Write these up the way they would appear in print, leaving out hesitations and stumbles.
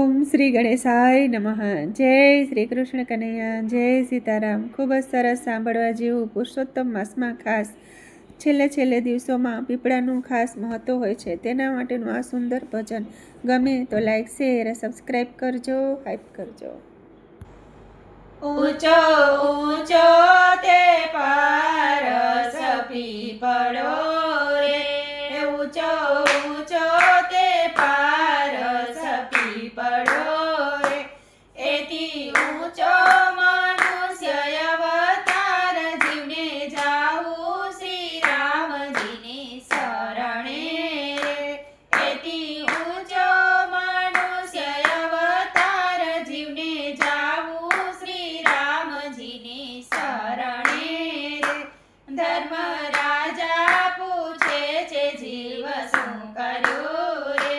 ઓમ શ્રી ગણેશાય નમઃ। જય શ્રી કૃષ્ણ કનૈયા, જય સીતારામ। ખૂબ જ સરસ સાંભળવા જેવું પુરુષોત્તમ માસમાં ખાસ છેલ્લે દિવસોમાં પીપળાનું ખાસ મહત્વ હોય છે। તેના માટેનું આ સુંદર ભજન ગમે તો લાઈક શેર સબસ્ક્રાઈબ કરજો, હાઈપ કરજો। ઊંચો ઊંચો તે પારસ પીપળો રે, ઊંચો ઊંચો તે પારસ પીપળો રે, એથી ઊંચો મનુષ્ય અવતાર જીવને જાવું શ્રી રામજીની શરણે રે, એથી ઊંચો મનુષ્ય અવતાર જીવને જાવું શ્રી રામજીની શરણે રે। ધર્મ રાજા પૂછે છે જીવ શું કર્યું રે,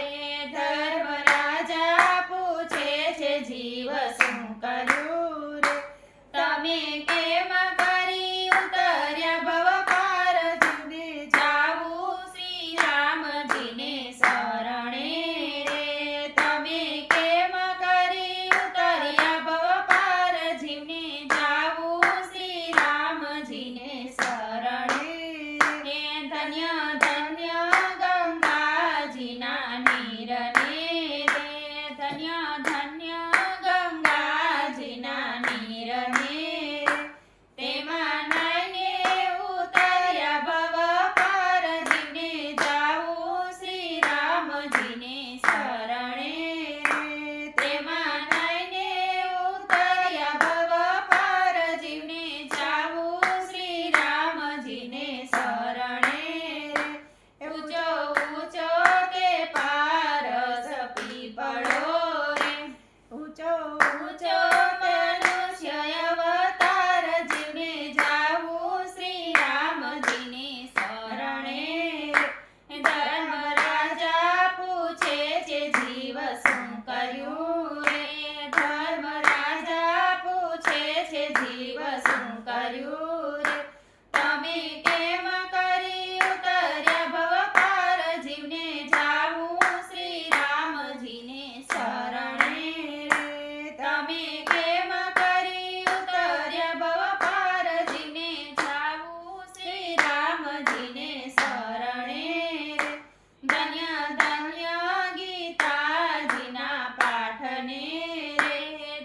ધર્મ રાજા પૂછે છે જીવ શું કર્યું રે, તમે કેમ કરી ઉતર્યા ભવ પાર જીવને જાવું શ્રી રામજીને શરણે રે, તમે કેમ કરી ઉતર્યા ભવ પાર જીવને જાવું શ્રી રામજીને શરણે રે। ધન્ય ધન્ય ગંગાજીના નીરને રે, ધન્ય ધન્ય ગંગાજીના નીરને રે, તેમાં નાઈને ઉતર્યા ભવ પાર જીવને જાવું શ્રી રામજીને શરણે રે, તેમાં નાઈને ઉતર્યા ભવ પાર જીવને જાવું શ્રી રામજીને શરણે રે। ઊંચો ઊંચો તે પારસ પીપળો રે, ઊંચો ઊંચો મનુષ્ય અવતાર જીવને જાવું શ્રી રામજીને શરણે રે। ધર્મ રાજા પૂછે છે જીવ શું કર્યું રે, ધર્મ રાજા પૂછે છે જીવ શું કર્યું રે, તમે કેમ કરી ઉતર્યા ભવ પાર જીવને જાવું શ્રી રામજીને શરણે રે, તમે કેમ કરી ઉતર્યા ભવ પાર જીવને જાવું શ્રી રામજીને શરણે રે। ધન્ય ધન્ય ગીતાજીના પાઠને રે,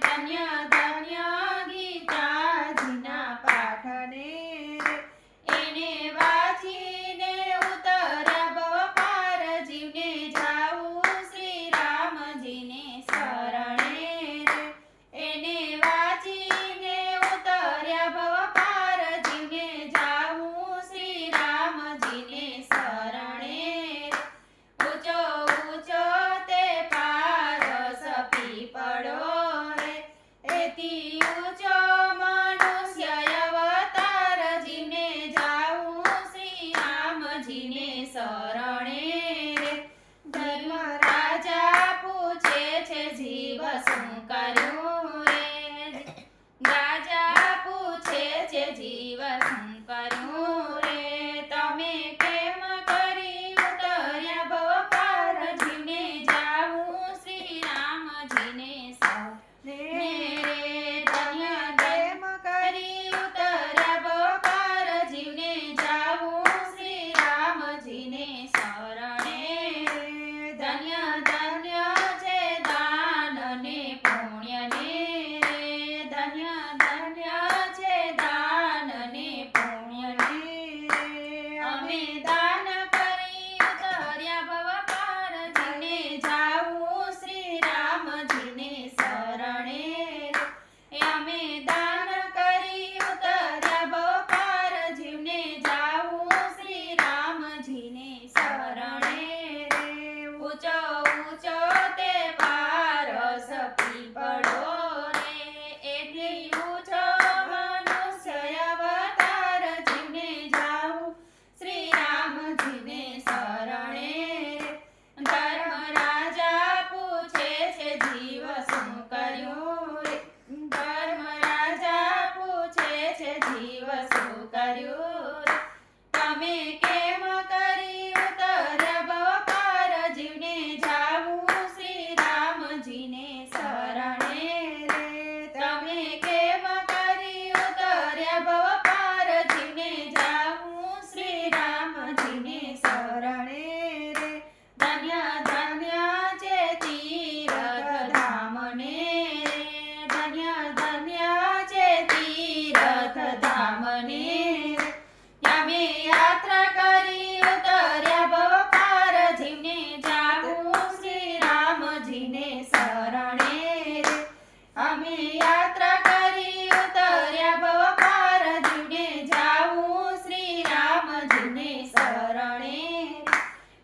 ધન્ય ધન્ય ગીતાજીના પાઠને રે, એને વાંચીને ઉતર્યા ભવ પાર જીવને જાવું શ્રી રામજીને શરણે રે, એને વાંચીને ઉતર્યા ભવ પાર જીવને જાવું શ્રી રામજીને શરણે રે। ઊંચો ઊંચો તે પારસ પીપળો રે, એથી ઊંચો મનુષ્ય અવતાર જીવને જાવું શ્રી રામજીને શરણે રે। ધર્મ રાજા પૂછે છે જીવ શું કર્યું રે, રાજા પૂછે છે જીવ શું કર્યું રે, તમે કેમ કરી ઉતર્યા ભવ પાર જીવને જાવું શ્રી રામજીને શરણે રે, ધન્ય કેમ કરી ઉતર્યા ભવ પાર જીવને જાવું શ્રી રામજીને શરણે રે। ધન્ય ધન્ય છે દાન ને પુણ્ય ને રે, ધન્ય ધન્ય છે દાન ને પુણ્ય ને રે, અમે દાન કરી ઉતર્યા ભવ પાર જીવને જાવું શ્રી રામજીને શરણે રે, અમે દાન કરી ઉતર્યા ભવ પાર જીવને જાવું શ્રી રામજીને શરણે રે। ઊંચો ઊંચો તે પારસ પીપળો રે, એથી ઊંચો મનુષ્ય અવતાર જીવને જાવું શ્રી રામજીને રામજીને શરણે રે ધન્ય ધન્ય છે તીરથ ધામને રે ધન્ય ધન્ય છે તીરથ ધામને રે અમે યાત્રા કરી ઉતર્યા ભવ પાર જીવને જાવું શ્રી રામજીને શરણે રે અમે યાત્રા કરી ઉતર્યા ભવ પાર જીવને જાવું શ્રી રામજીને શરણે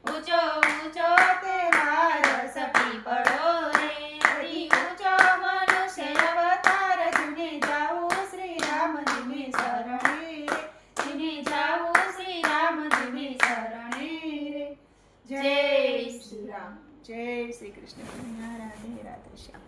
ઊંચો ઊંચો તે મારસ પીપળો રે અતિ ઊંચો મનુષ્ય અવતાર જીવને જાવું શ્રી રામજીને શરણે રે જીવને જાવું શ્રી રામજીને શરણે રે જય શ્રી રામ જય શ્રી કૃષ્ણ કનૈયા રાધે રાધે શ્યામ.